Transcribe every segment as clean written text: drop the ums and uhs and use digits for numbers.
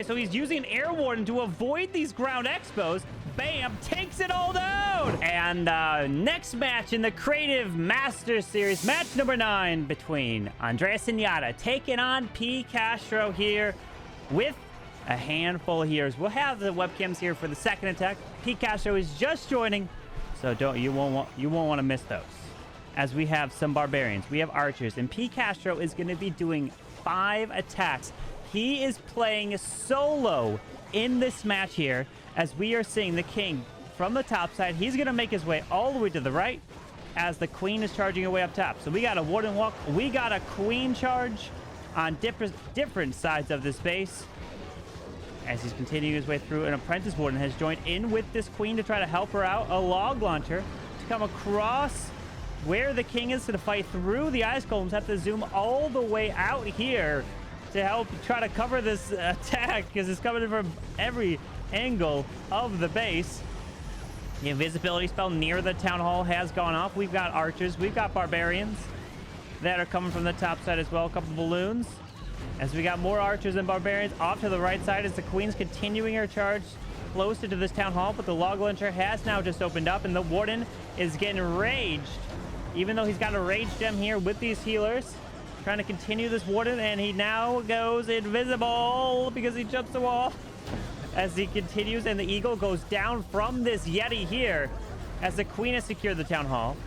so he's using Air Warden to avoid these ground expos. Bam, takes it all down. And next match in the Creative Master Series, match number 9 between Andreas and Yatta taking on pCastro here with a handful of healers. We'll have the webcams here for the second attack. pCastro is just joining, so you won't want to miss those. As we have some barbarians, we have archers, and pCastro is going to be doing 5 attacks. He is playing solo in this match here, as we are seeing the king from the top side. He's going to make his way all the way to the right as the queen is charging away up top. So we got a warden walk. We got a queen charge on different sides of this base. As he's continuing his way through, an apprentice warden has joined in with this queen to try to help her out. A log launcher to come across where the king is to fight through the ice golems. Have to zoom all the way out here to help try to cover this attack, because it's coming from every angle of the base. The invisibility spell near the town hall has gone off. We've got archers, we've got barbarians that are coming from the top side as well. A couple balloons, as we got more archers and barbarians off to the right side as the queen's continuing her charge closer to this town hall. But the log launcher has now just opened up, and the warden is getting raged, even though he's got a rage gem here with these healers. Trying to continue this warden, and he now goes invisible because he jumps the wall as he continues, and the eagle goes down from this Yeti here as the queen has secured the town hall.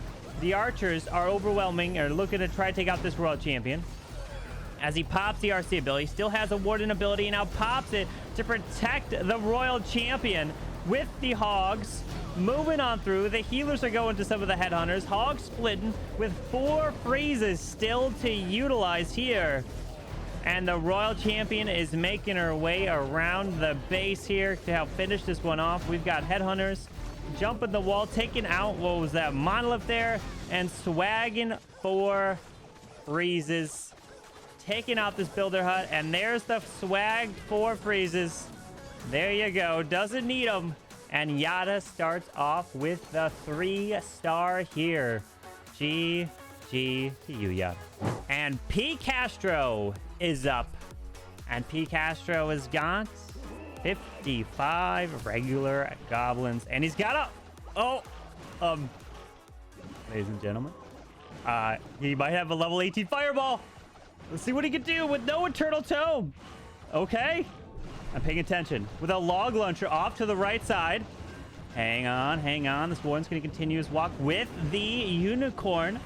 The archers are overwhelming, or looking to try to take out this royal champion. As he pops the RC ability, still has a warden ability, and now pops it to protect the royal champion with the hogs. Moving on through, the healers are going to some of the headhunters. Hogs splitting with 4 freezes still to utilize here. And the royal champion is making her way around the base here to help finish this one off. We've got headhunters jumping the wall, taking out, what was that, monolith there, and swagging 4 freezes, taking out this builder hut. And there's the swagged 4 freezes. There you go, doesn't need them. And Yatta starts off with the 3-star here. GG to you, Yatta. And pCastro is up. And pCastro has got 55 regular goblins. And he's got a... ladies and gentlemen, he might have a level 18 fireball. Let's see what he can do with no eternal tome. Okay. I'm paying attention. With a log launcher off to the right side. Hang on, hang on. This warden's going to continue his walk with the unicorn,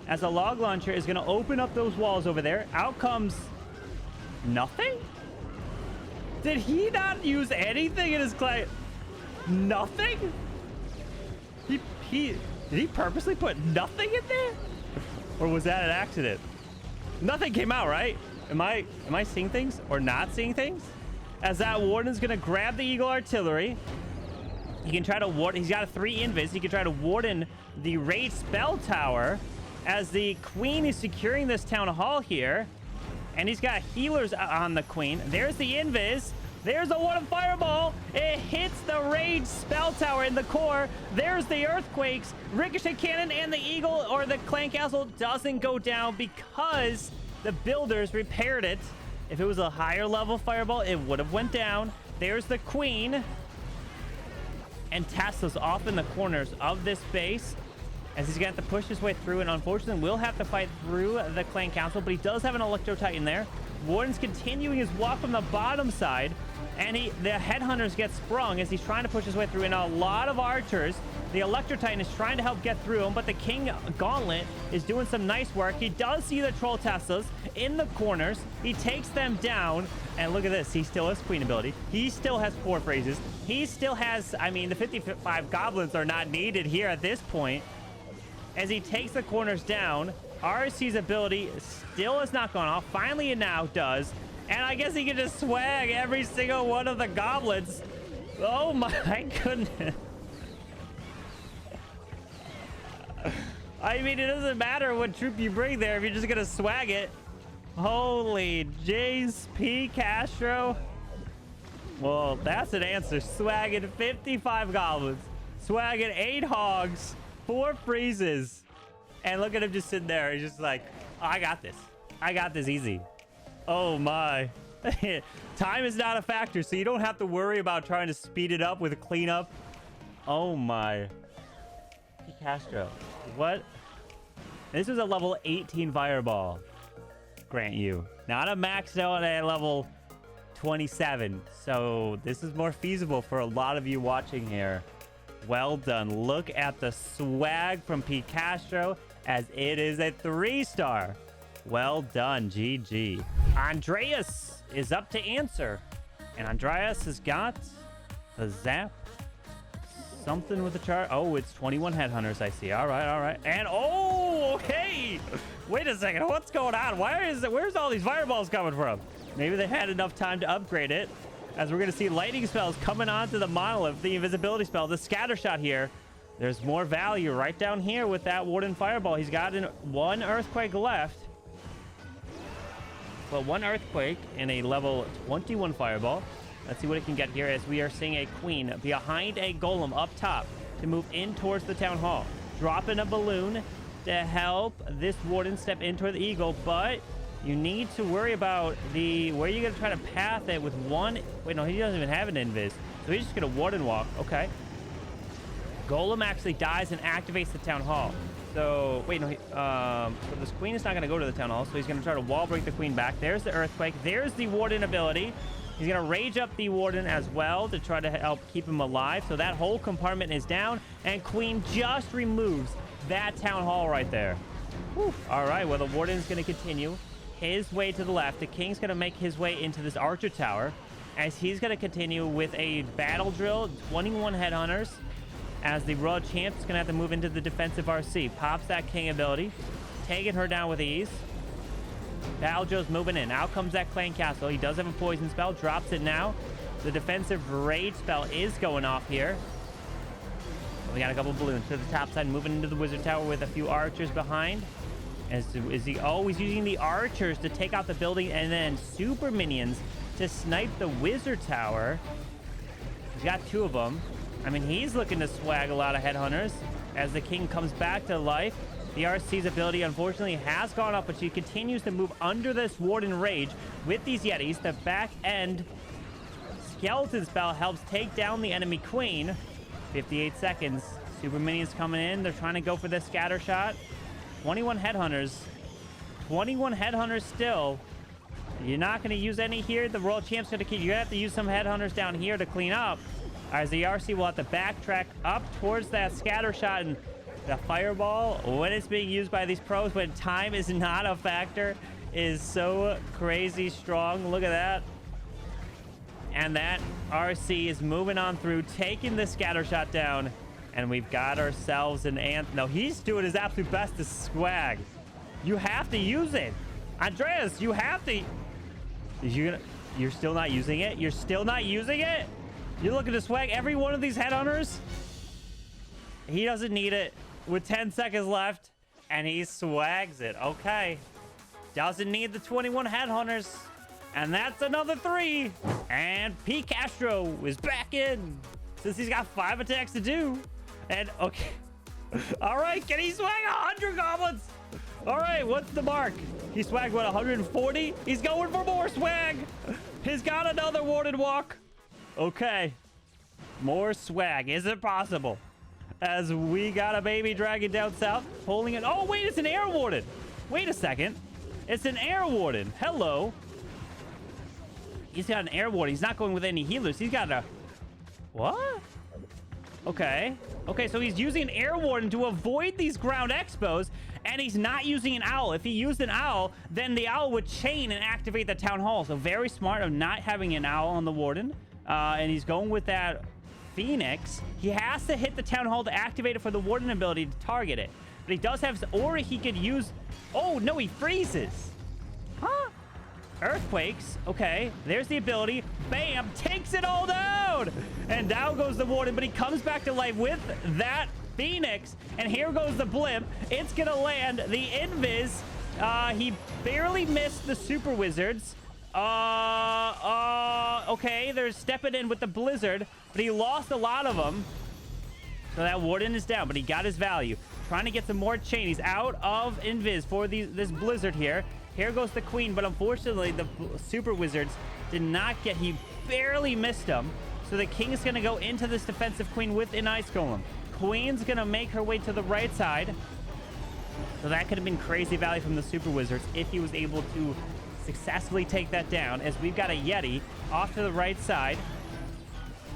as a log launcher is going to open up those walls over there. Out comes nothing? Did he not use anything in his client? Nothing? Did he purposely put nothing in there? Or was that an accident? Nothing came out, right? Am I seeing things or not seeing things? As that warden's gonna grab the eagle artillery. He can try to ward. He's got a 3 invis. He can try to warden the raid spell tower as the queen is securing this town hall here. And he's got healers on the queen. There's the invis. There's the Warden Fireball. It hits the rage spell tower in the core. There's the earthquakes. Ricochet cannon, and the eagle or the clan castle doesn't go down because the builders repaired it. If it was a higher level fireball, it would have went down. There's the queen. And Tesla's off in the corners of this base as he's going to have to push his way through, and unfortunately will have to fight through the clan council, but he does have an Electro Titan there. Warden's continuing his walk from the bottom side, and the headhunters get sprung as he's trying to push his way through, and a lot of archers. The Electro Titan is trying to help get through him, but the King Gauntlet is doing some nice work. He does see the Troll Teslas in the corners. He takes them down, and look at this. He still has Queen ability. He still has 4 phrases. He still has, I mean, the 55 goblins are not needed here at this point. As he takes the corners down, RC's ability still has not gone off. Finally, it now does. And I guess he can just swag every single one of the goblins. Oh my goodness. I mean, it doesn't matter what troop you bring there if you're just gonna swag it. Holy jeez, pCastro. Well, that's an answer. Swagging 55 goblins, swagging 8 hogs, 4 freezes, and look at him just sitting there. He's just like, oh, I got this. I got this easy. Oh my. Time is not a factor, so you don't have to worry about trying to speed it up with a cleanup. Oh my. pCastro. What? This was a level 18 Fireball. Grant you. Not a maxed out at level 27. So this is more feasible for a lot of you watching here. Well done. Look at the swag from pCastro as it is a 3-star. Well done. GG. Andreas is up to answer. And Andreas has got the Zap. Something with the chart. Oh, it's 21 headhunters, I see. All right, all right. And, oh, okay. Wait a second. What's going on? Where's all these fireballs coming from? Maybe they had enough time to upgrade it. As we're going to see lightning spells coming onto the monolith, the invisibility spell, the scatter shot here. There's more value right down here with that Warden Fireball. He's got one earthquake left. Well, one earthquake and a level 21 Fireball. Let's see what it can get here as we are seeing a queen behind a golem up top to move in towards the town hall. Dropping a balloon to help this warden step in toward the eagle, but you need to worry about where you're going to try to path it with one. Wait, no, he doesn't even have an invis. So he's just going to warden walk. Okay. Golem actually dies and activates the town hall. So, wait, no, so this queen is not going to go to the town hall, so he's going to try to wall break the queen back. There's the earthquake. There's the warden ability. He's going to rage up the warden as well to try to help keep him alive. So that whole compartment is down, and queen just removes that town hall right there. Whew. All right, well, the warden's going to continue his way to the left. The king's going to make his way into this archer tower as he's going to continue with a battle drill, 21 headhunters, as the royal champ is going to have to move into the defensive RC. Pops that king ability, taking her down with ease. Baljo's moving in. Out comes that clan castle. He does have a poison spell. Drops it now. The defensive rage spell is going off here. We got a couple balloons to the top side, moving into the wizard tower with a few archers behind. He's using the archers to take out the building and then super minions to snipe the wizard tower. He's got 2 of them. I mean, he's looking to swag a lot of headhunters as the king comes back to life. The RC's ability, unfortunately, has gone up, but she continues to move under this Warden Rage with these Yetis. The back end skeleton spell helps take down the enemy queen. 58 seconds. Super minions coming in. They're trying to go for the scatter shot. 21 headhunters. 21 headhunters still. You're not going to use any here. The royal champ's going to keep. You're going to have to use some headhunters down here to clean up. As the RC will have to backtrack up towards that scatter shot, and the fireball, when it's being used by these pros, when time is not a factor, is so crazy strong. Look at that. And that RC is moving on through, taking the scatter shot down. And we've got ourselves an ant. No, he's doing his absolute best to swag. You have to use it. Andreas, you have to. You're still not using it? You're still not using it? You're looking to swag every one of these headhunters? He doesn't need it. With 10 seconds left, and he swags it. Okay. Doesn't need the 21 headhunters. And that's another 3. And pCastro is back in, since he's got 5 attacks to do. And, okay. All right, can he swag 100 goblins? All right, what's the mark? He swagged, what, 140? He's going for more swag. He's got another Warden walk. Okay. More swag. Is it possible? As we got a baby dragon down south holding it. Oh, wait, it's an Air Warden. Wait a second. It's an Air Warden. Hello. He's got an Air Warden. He's not going with any healers. He's got a... What? Okay. Okay, so he's using an Air Warden to avoid these ground expos, and he's not using an owl. If he used an owl, then the owl would chain and activate the town hall. So very smart of not having an owl on the Warden. And he's going with that Phoenix. He has to hit the town hall to activate it for the Warden ability to target it. But he does have, or he could use, oh no, he freezes. Huh? Earthquakes. Okay, there's the ability. Bam, takes it all down. And down goes the Warden, but he comes back to life with that Phoenix. And here goes the blimp. It's gonna land the invis. He barely missed the super wizards. Okay, they're stepping in with the blizzard, but he lost a lot of them. So that Warden is down, but he got his value. Trying to get some more chain. He's out of invis for this blizzard here. Here goes the queen, but unfortunately, the super wizards did not get... He barely missed him. So the king is going to go into this defensive queen with an ice golem. Queen's going to make her way to the right side. So that could have been crazy value from the super wizards if he was able to successfully take that down, as we've got a Yeti off to the right side.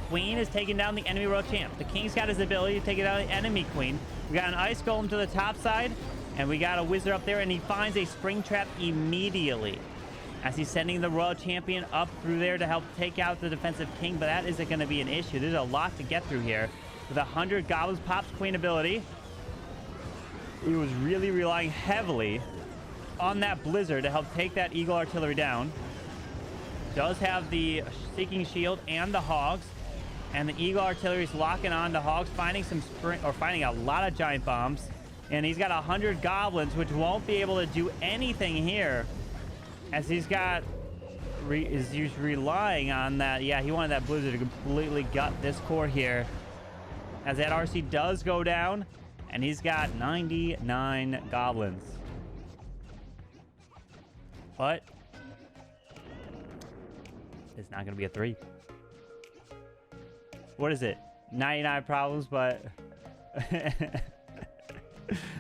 Queen is taking down the enemy royal champ. The king's got his ability to take down the enemy queen. We got an ice golem to the top side, and we got a wizard up there, and he finds a spring trap immediately as he's sending the royal champion up through there to help take out the defensive king. But that isn't going to be an issue. There's a lot to get through here. With 100 goblins, pops queen ability. He was really relying heavily on that blizzard to help take that eagle artillery down. Does have the seeking shield and the hogs, and the eagle artillery is locking on to hogs, finding some finding a lot of giant bombs, and he's got 100 goblins, which won't be able to do anything here, as he's got he's relying on that. Yeah, he wanted that blizzard to completely gut this core here, as that RC does go down, and he's got 99 goblins. But it's not going to be a 3. What is it? 99 problems, but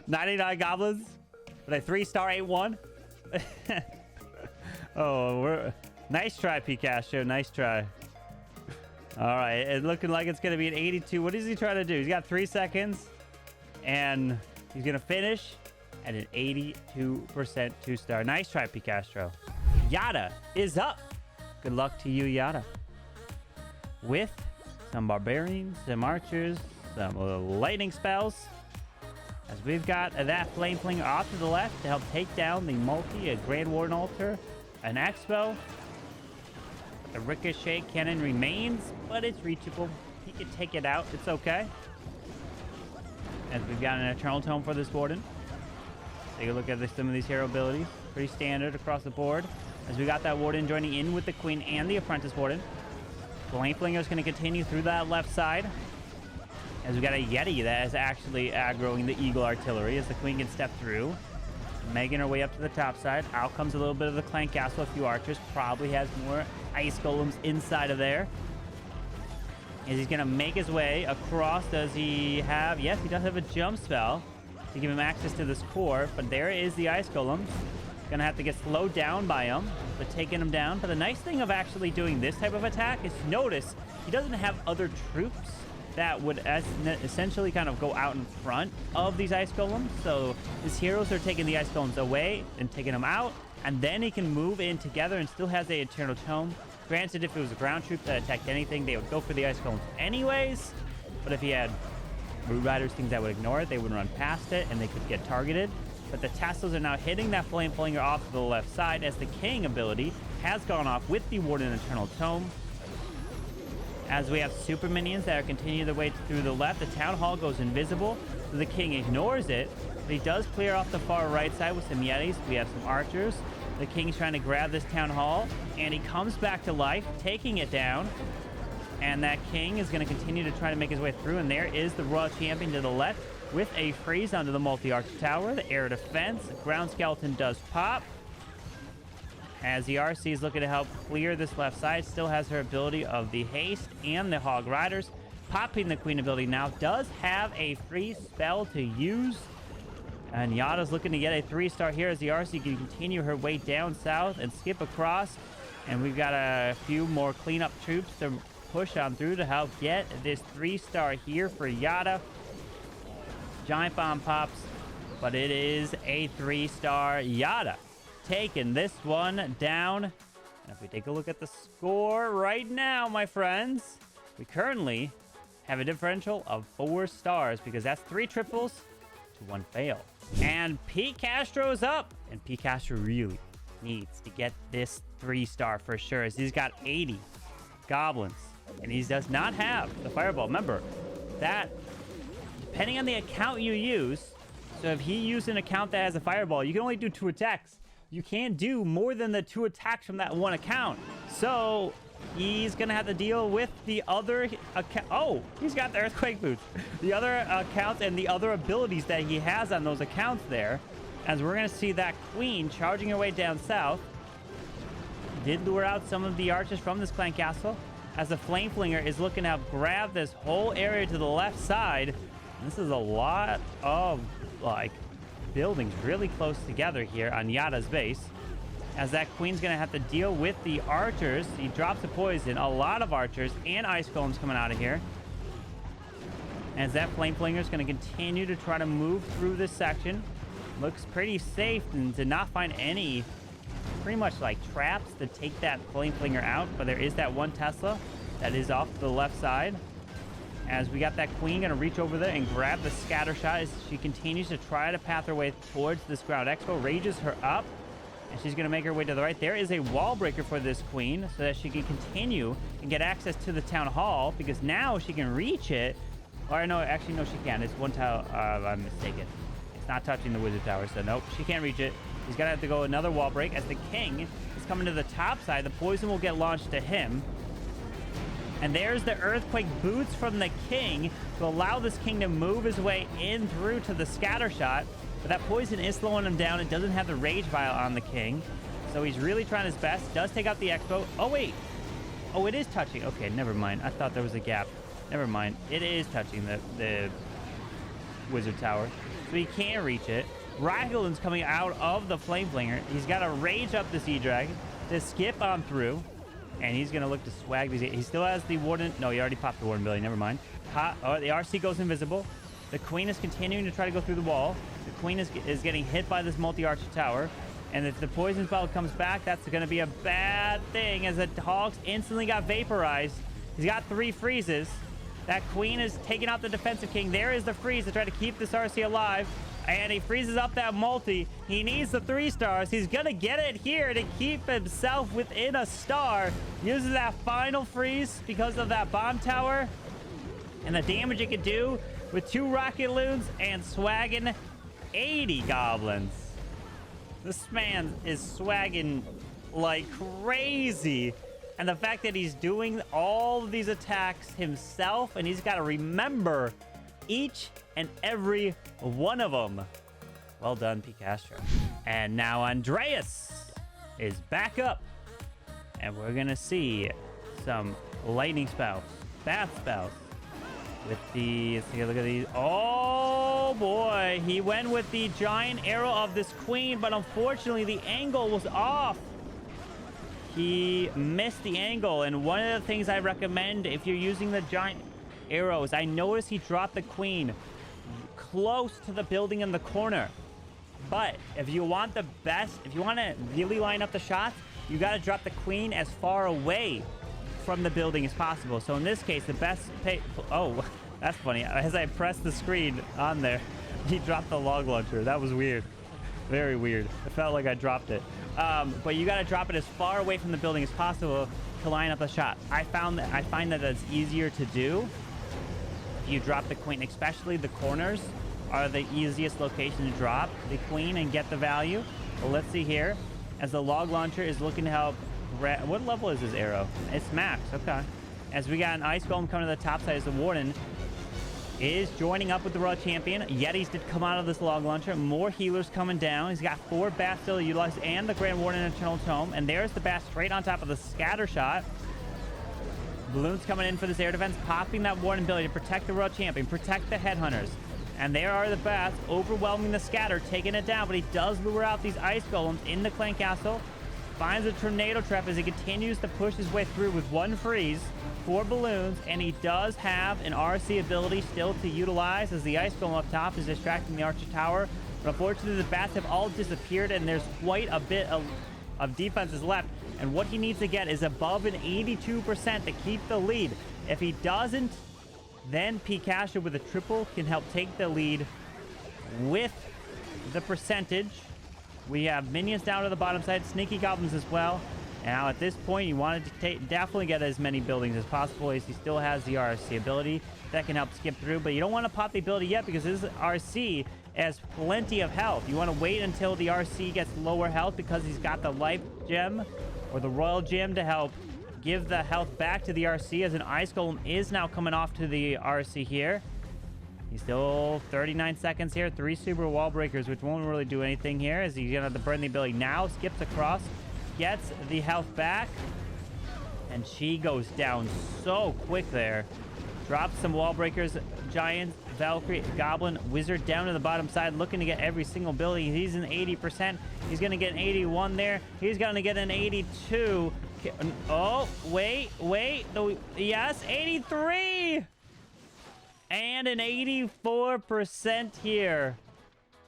99 goblins? With a 3-star 8-1? Oh, nice try, pCastro. Nice try. All right, it's looking like it's going to be an 82. What is he trying to do? He's got 3 seconds, and he's going to finish at an 82% 2-star. Nice try, pCastro. Yatta is up. Good luck to you, Yatta. With some barbarians, some archers, some lightning spells. As we've got that flame flinger off to the left to help take down the multi, a Grand Warden altar, an expo. The ricochet cannon remains, but it's reachable. He can take it out. It's okay. As we've got an eternal tome for this warden. Take a look at some of these hero abilities. Pretty standard across the board. As we got that warden joining in with the queen and the apprentice warden. Flame flinger is going to continue through that left side. As we got a Yeti that is actually aggroing the eagle artillery as the queen can step through. Making her way up to the top side. Out comes a little bit of the clan castle. A few archers. Probably has more ice golems inside of there. As he's going to make his way across. Does he have... Yes, he does have a jump spell to give him access to this core. But there is the ice golem. Gonna have to get slowed down by him, but taking him down. But the nice thing of actually doing this type of attack is, notice he doesn't have other troops that would essentially kind of go out in front of these ice golems. So his heroes are taking the ice golems away and taking them out, and then he can move in together and still has the eternal tome. Granted, if it was a ground troop that attacked anything, they would go for the ice golems anyways. But if he had root riders, things that would ignore it, they would run past it and they could get targeted. But the tassels are now hitting that flame flinger off to the left side, as the king ability has gone off with the Warden Eternal Tome. As we have super minions that are continuing their way through the left, the town hall goes invisible, so the king ignores it. But he does clear off the far right side with some Yetis. We have some archers. The king's trying to grab this town hall, and he comes back to life, taking it down. And that king is going to continue to try to make his way through, and there is the royal champion to the left with a freeze onto the multi-arch tower. The air defense. The ground skeleton does pop. As the RC is looking to help clear this left side. Still has her ability of the haste and the hog riders. Popping the queen ability now. Does have a free spell to use. And Yatta's looking to get a 3-star here, as the RC can continue her way down south and skip across. And we've got a few more cleanup troops to push on through to help get this 3-star here for Yatta. Giant bomb pops, but it is a 3-star. Yatta taking this one down. And if we take a look at the score right now, my friends, we currently have a differential of 4 stars, because that's 3 triples to 1 fail. And pCastro is up, and pCastro really needs to get this 3-star for sure, as he's got 80 goblins, and he does not have the fireball. Remember that depending on the account you use, so if he used an account that has a fireball, you can only do 2 attacks. You can't do more than the 2 attacks from that one account. So he's gonna have to deal with the other account. Oh, he's got the earthquake boots. The other accounts and the other abilities that he has on those accounts there. as we're going to see that queen charging her way down south. Did lure out some of the archers from this clan castle, as the flame flinger is looking to grab this whole area to the left side. This is a lot of, like, buildings really close together here on Yatta's base, as that queen's going to have to deal with the archers. He drops the poison. A lot of archers and ice golems coming out of here, as that flame flinger is going to continue to try to move through this section. Looks pretty safe and to not find any pretty much like traps to take that flame flinger out, but there is that one Tesla that is off to the left side, as we got that queen going to reach over there and grab the scatter shot as she continues to try to path her way towards this ground expo. Rages her up, and she's going to make her way to the right. There is a wall breaker for this queen so that she can continue and get access to the town hall, because now she can reach it. Or no, actually no, she can't. It's one tile. I'm mistaken. It's not touching the wizard tower, so nope, she can't reach it. He's gonna have to go another wall break, as the king is coming to the top side. The poison will get launched to him, and there's the earthquake boots from the king to allow this king to move his way in through to the scatter shot. But that poison is slowing him down. It doesn't have the rage vial on the king, so he's really trying his best. Does take out the expo. Oh wait, oh, it is touching. Okay, never mind. I thought there was a gap. Never mind. It is touching the wizard tower, so he can't reach it. Ragdolin's coming out of the flame flinger. He's got to rage up this E-Drag to skip on through, and he's going to look to swag these. He still has the Warden. No, he already popped the Warden ability. Never mind. Oh, the RC goes invisible. The queen is continuing to try to go through the wall. The queen is getting hit by this multi-archer tower, and if the poison spell comes back, that's going to be a bad thing, as the Hogs instantly got vaporized. He's got 3 freezes. That queen is taking out the defensive king. There is the freeze to try to keep this RC alive. And he freezes up that multi. He needs the 3 stars. He's going to get it here to keep himself within a star. Uses that final freeze because of that bomb tower. And the damage it could do with 2 rocket loons and swagging 80 goblins. This man is swagging like crazy. And the fact that he's doing all of these attacks himself, and he's got to remember each and every one of them. Well done, pCastro. And now Andreas is back up, and we're gonna see some lightning spells, bath spells with the, let's take a look at these. Oh boy, he went with the giant arrow of this queen, but unfortunately the angle was off. He missed the angle, and one of the things I recommend if you're using the giant arrows, I noticed he dropped the queen close to the building in the corner. But if you want the best, if you want to really line up the shots, you got to drop the queen as far away from the building as possible. So in this case, the best oh, that's funny. As I pressed the screen on there, he dropped the log launcher. That was weird. Very weird. It felt like I dropped it. But you got to drop it as far away from the building as possible to line up a shot. I find that it's easier to do if you drop the queen, especially the corners are the easiest location to drop the queen and get the value. Well, let's see here, as the log launcher is looking to help. What level is his arrow? It's max. Okay. As we got an ice golem coming to the top side, as the Warden is joining up with the Royal Champion. Yetis did come out of this log launcher. More healers coming down. He's got 4 bats still utilized and the Grand Warden Eternal Tome. And there's the bat straight on top of the scatter shot. Balloons coming in for this air defense, popping that Warden ability to protect the Royal Champion, protect the headhunters. And there are the bats overwhelming the scatter, taking it down. But he does lure out these ice golems in the clan castle. Finds a tornado trap as he continues to push his way through with 1 freeze, 4 balloons, and he does have an RC ability still to utilize as the ice golem up top is distracting the archer tower. But unfortunately, the bats have all disappeared, and there's quite a bit of defenses left. And what he needs to get is above an 82% to keep the lead. If he doesn't, then pCastro with a triple can help take the lead with the percentage. We have minions down to the bottom side, sneaky goblins as well. Now at this point, you wanted to definitely get as many buildings as possible, as he still has the RC ability that can help skip through. But you don't want to pop the ability yet because this RC has plenty of health. You want to wait until the RC gets lower health because he's got the life gem or the royal gem to help give the health back to the RC, as an ice golem is now coming off to the RC here. He's still 39 seconds here. 3 super wall breakers, which won't really do anything here, as he's gonna have to burn the ability now. Skips across, gets the health back, and she goes down so quick there. Drops some wall breakers. Giant, Valkyrie, Goblin, Wizard down to the bottom side, looking to get every single ability. He's an 80%. He's gonna get an 81 there. He's gonna get an 82. Oh, wait. Yes, 83! And an 84% here.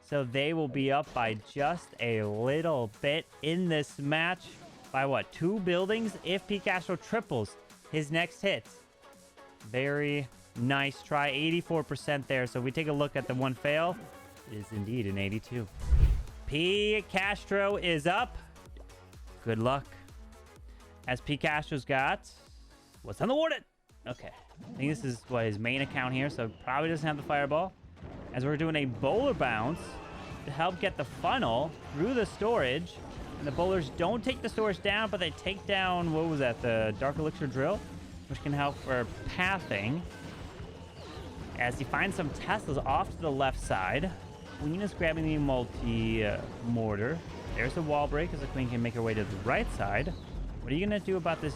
So they will be up by just a little bit in this match. By what, 2 buildings? If pCastro triples his next hits. Very nice try. 84% there. So if we take a look at the one fail, it is indeed an 82. pCastro is up. Good luck. As pCastro's got... What's on the Warden? Okay. I think this is what his main account here, so probably doesn't have the Fireball. As we're doing a bowler bounce to help get the funnel through the storage. And the bowlers don't take the storage down, but they take down, what was that, the Dark Elixir Drill, which can help for pathing. As he finds some Teslas off to the left side. Queen is grabbing the multi-mortar. There's the wall break, as the Queen can make her way to the right side. What are you going to do about this?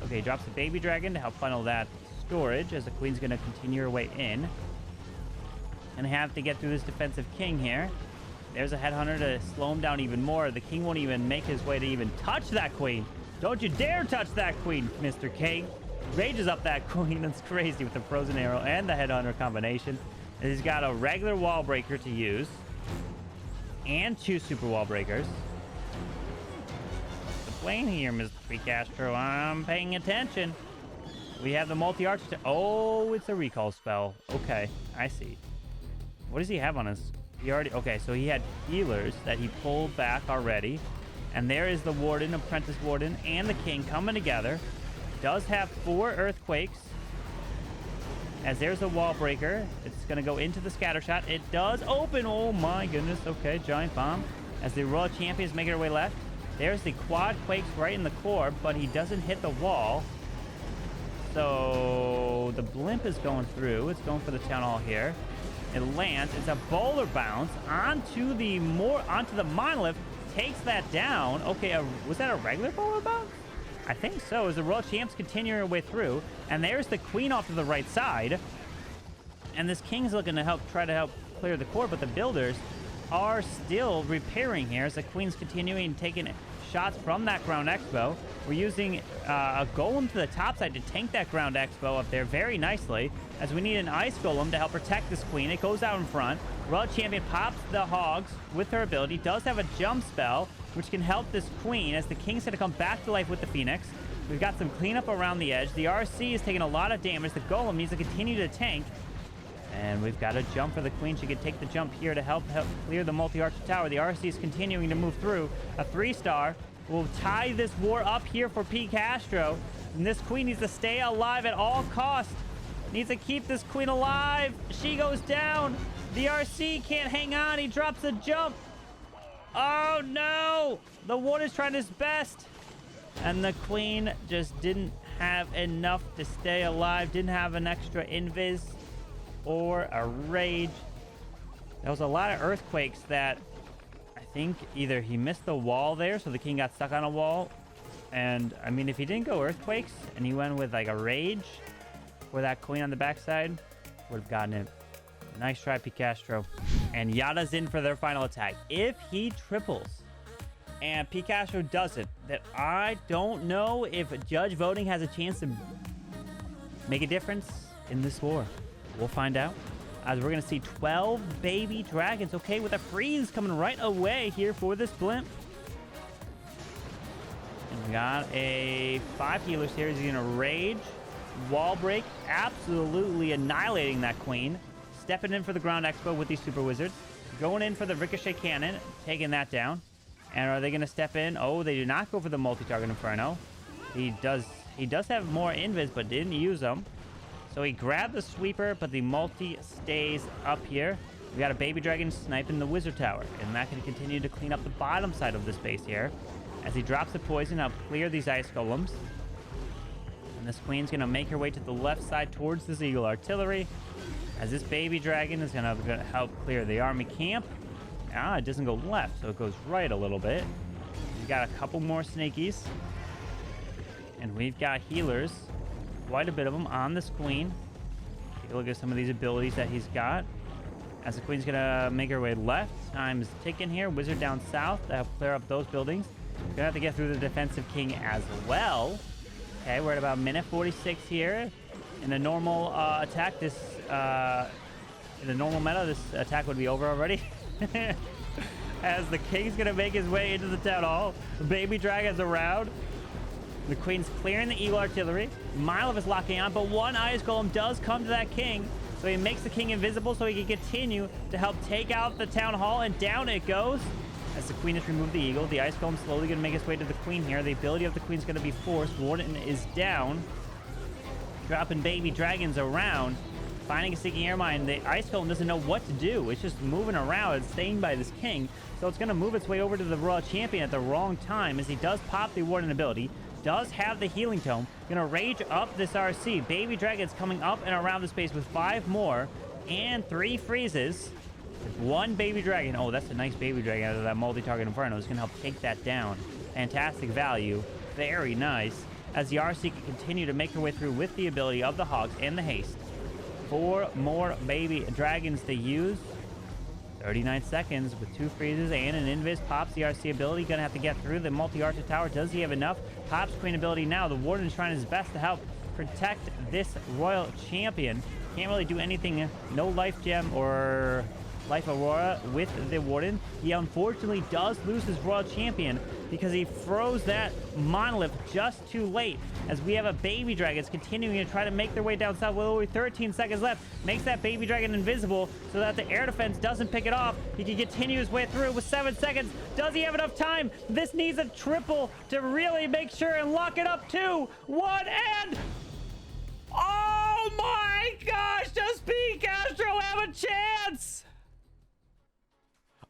Okay, he drops the baby dragon to help funnel that storage, as the Queen's going to continue her way in. And have to get through this defensive king here. There's a headhunter to slow him down even more. The king won't even make his way to even touch that queen. Don't you dare touch that queen, Mr. King. Rages up that queen. That's crazy with the frozen arrow and the headhunter combination. And he's got a regular wall breaker to use. And 2 super wall breakers. What's the plan here, Mr. pCastro? I'm paying attention. We have the multi-arch. Oh, it's a recall spell. Okay, I see. What does he have on us? He already... Okay, so he had healers that he pulled back already. And there is the Warden, Apprentice Warden, and the King coming together. Does have 4 earthquakes. As there's a wall breaker. It's going to go into the scatter shot. It does open. Oh my goodness. Okay, giant bomb. As the Royal Champions make their way left. There's the quad quakes right in the core, but he doesn't hit the wall. So the blimp is going through. It's going for the town hall here. It lands. It's a bowler bounce onto the monolith. Takes that down. Okay, was that a regular bowler bounce? I think so. As the Royal Champs continue their way through. And there's the Queen off to the right side. And this King's looking to try to help clear the core, but the builders are still repairing here as the Queen's continuing taking shots from that ground expo. We're using a golem to the top side to tank that ground expo up there very nicely, as we need an ice golem to help protect this queen. It goes out in front. Royal Champion pops the hogs with her ability. Does have a jump spell, which can help this queen as the King's going to come back to life with the Phoenix. We've got some cleanup around the edge. The RC is taking a lot of damage. The golem needs to continue to tank. And we've got a jump for the queen. She could take the jump here to help clear the multi-arch tower. The RC is continuing to move through. A 3-star will tie this war up here for pCastro. And this queen needs to stay alive at all costs. Needs to keep this queen alive. She goes down. The RC can't hang on. He drops a jump. Oh, no. The Warden is trying his best. And the queen just didn't have enough to stay alive. Didn't have an extra invis or a rage. There was a lot of earthquakes that I think either he missed the wall there, so the king got stuck on a wall. And I mean, if he didn't go earthquakes and he went with like a rage for that queen on the backside, would have gotten it. Nice try, pCastro. And Yatta's in for their final attack. If he triples and pCastro doesn't, then I don't know if judge voting has a chance to make a difference in this war. We'll find out. As we're going to see 12 baby dragons. Okay, with a freeze coming right away here for this blimp. And we got a 5 healers here. He's going to rage. Wall break. Absolutely annihilating that queen. Stepping in for the ground expo with these super wizards. Going in for the ricochet cannon. Taking that down. And are they going to step in? Oh, they do not go for the multi-target inferno. He does have more invis, but didn't use them. So he grabbed the sweeper, but the multi stays up here. We got a baby dragon sniping the wizard tower, and that can continue to clean up the bottom side of the space here. As he drops the poison, I'll clear these ice golems. And this queen's going to make her way to the left side towards this eagle artillery. as this baby dragon is gonna help clear the army camp. It doesn't go left, so it goes right a little bit. We've got a couple more snakies. And we've got healers, quite a bit of them, on this queen. Take a look at some of these abilities that he's got. As the queen's gonna make her way left, time's ticking here. Wizard down south to help clear up those buildings. Gonna have to get through the defensive king as well. Okay, we're at about minute 46 here. In a normal attack, in the normal meta, this attack would be over already. As the king's gonna make his way into the town hall, the baby dragon's around. The queen's clearing the eagle artillery. Mylov is locking on, but one ice golem does come to that king, so he makes the king invisible so he can continue to help take out the town hall, and down it goes. As the queen has removed the eagle, the ice golem slowly gonna make its way to the queen here. The ability of the queen's gonna be forced. Warden is down, dropping baby dragons around. Finding a seeking air mine, the ice golem doesn't know what to do. It's just moving around and staying by this king. So it's going to move its way over to the Royal Champion at the wrong time, as he does pop the Warden ability. Does have the healing tome. Going to rage up this RC. Baby dragons coming up and around the space with 5 more and 3 freezes. One baby dragon. Oh, that's a nice baby dragon out of that multi-target inferno. It's going to help take that down. Fantastic value. Very nice. As the RC can continue to make her way through with the ability of the hogs and the haste. 4 more baby dragons to use. 39 seconds with 2 freezes and an invis. Pops the RC ability. Gonna have to get through the multi-archer tower. Does he have enough? Pops queen ability now. The Warden is trying his best to help protect this Royal Champion. Can't really do anything. No life gem or life aurora with the Warden. He unfortunately does lose his Royal Champion because he froze that monolith just too late, as we have a baby dragon continuing to try to make their way down south with only 13 seconds left. Makes that baby dragon invisible so that the air defense doesn't pick it off. He can continue his way through with 7 seconds. Does he have enough time? This needs a triple to really make sure and lock it up. 2, 1, and... oh my gosh! Does pCastro have a chance?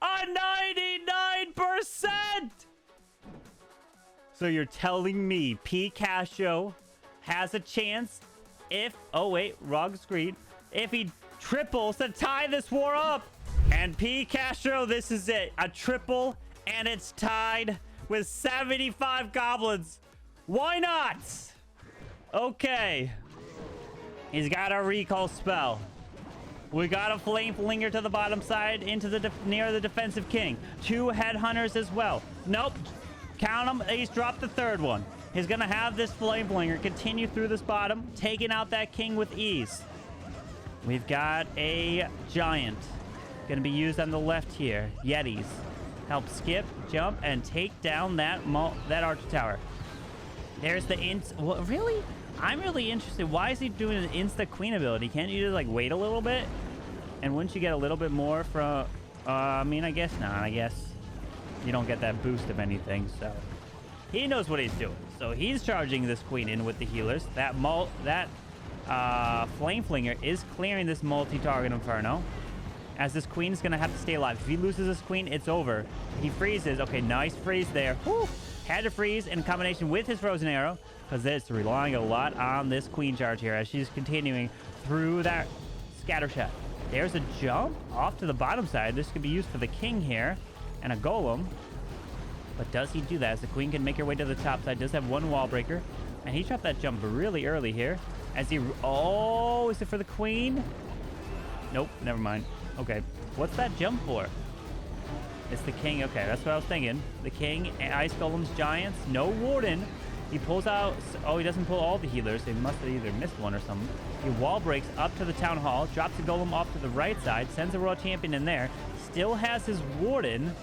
A 99%! So you're telling me pCastro has a chance if... oh wait, wrong screen. If he triples to tie this war up. And pCastro, this is it. A triple, and it's tied with 75 goblins. Why not? Okay. He's got a recall spell. We got a flame flinger to the bottom side into the near the defensive king. 2 headhunters as well. Nope. Count them. He's dropped the 3rd one. He's gonna have this flame flinger continue through this bottom, taking out that king with ease. We've got a giant gonna be used on the left here. Yetis help skip, jump, and take down that archer tower. There's the what, really? I'm really interested. Why is he doing an insta queen ability? Can't you just like wait a little bit? And wouldn't you get a little bit more from... I mean, I guess not. I guess you don't get that boost of anything. So he knows what he's doing. So he's charging this queen in with the healers. That flame flinger is clearing this multi-target inferno, as this queen is going to have to stay alive. If he loses this queen, it's over. He freezes. Okay, nice freeze there. Whew. Had to freeze in combination with his frozen arrow, because it's relying a lot on this queen charge here as she's continuing through that scatter shot. There's a jump off to the bottom side. This could be used for the king here and a golem. But does he do that? As the queen can make her way to the top side. Does have 1 wall breaker. And he dropped that jump really early here. As he... oh, is it for the queen? Nope, never mind. Okay, what's that jump for? It's the king. Okay, that's what I was thinking. The king, ice golems, giants, no warden. He pulls out... oh, he doesn't pull all the healers. He must have either missed one or something. He wall breaks up to the town hall, drops the golem off to the right side, sends a Royal Champion in there. Still has his warden.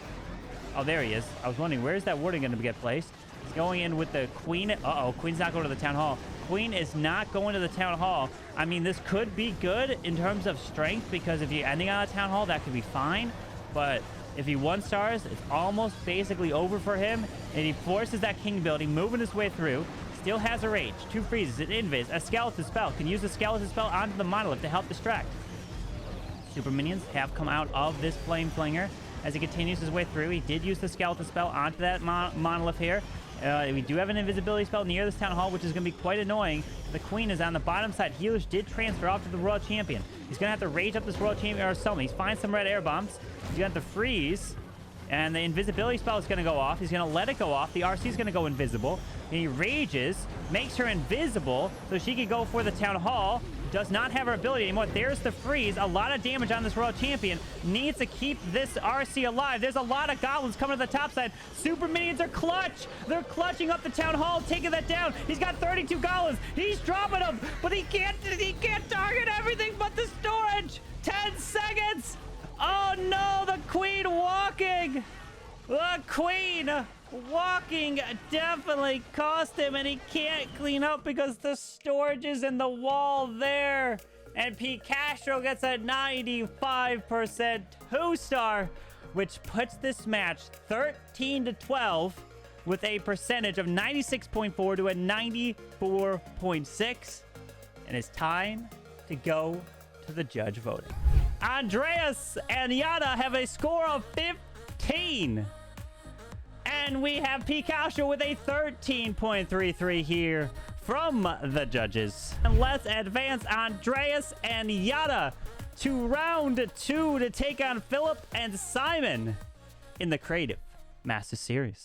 Oh, there he is. I was wondering, where is that warden going to get placed? He's going in with the queen. Uh-oh, queen's not going to the town hall. Queen is not going to the town hall. I mean, this could be good in terms of strength, because if you're ending on a town hall, that could be fine. But if he 1-stars, it's almost basically over for him. And he forces that king building, moving his way through. Still has a rage, 2 freezes, an invis, a skeleton spell. Can use the skeleton spell onto the monolith to help distract. Super minions have come out of this flame flinger as he continues his way through. He did use the skeleton spell onto that monolith here. We do have an invisibility spell near this town hall, which is going to be quite annoying. The queen is on the bottom side. Healers did transfer off to the Royal Champion. He's going to have to rage up this Royal Champion or summon. He's finding some red air bombs. He's going to have to freeze. And the invisibility spell is going to go off. He's going to let it go off. The RC is going to go invisible. And he rages, makes her invisible so she can go for the town hall. Does not have her ability anymore. There's the freeze. A lot of damage on this Royal Champion. Needs to keep this RC alive. There's a lot of goblins coming to the top side. Super minions are clutch. They're clutching up the town hall, taking that down. He's got 32 goblins. He's dropping them, but he can't target everything but the storage. 10 seconds. Oh no, the queen walking. The queen walking definitely cost him, and he can't clean up because the storage is in the wall there. And pCastro gets a 95% 2-star, which puts this match 13-12 with a percentage of 96.4 to a 94.6. And it's time to go to the judge voting. Andreas and Yatta have a score of 15. And we have pCastro with a 13.33 here from the judges. And let's advance Andreas and Yatta to round 2 to take on Philip and Simon in the Creative Master Series.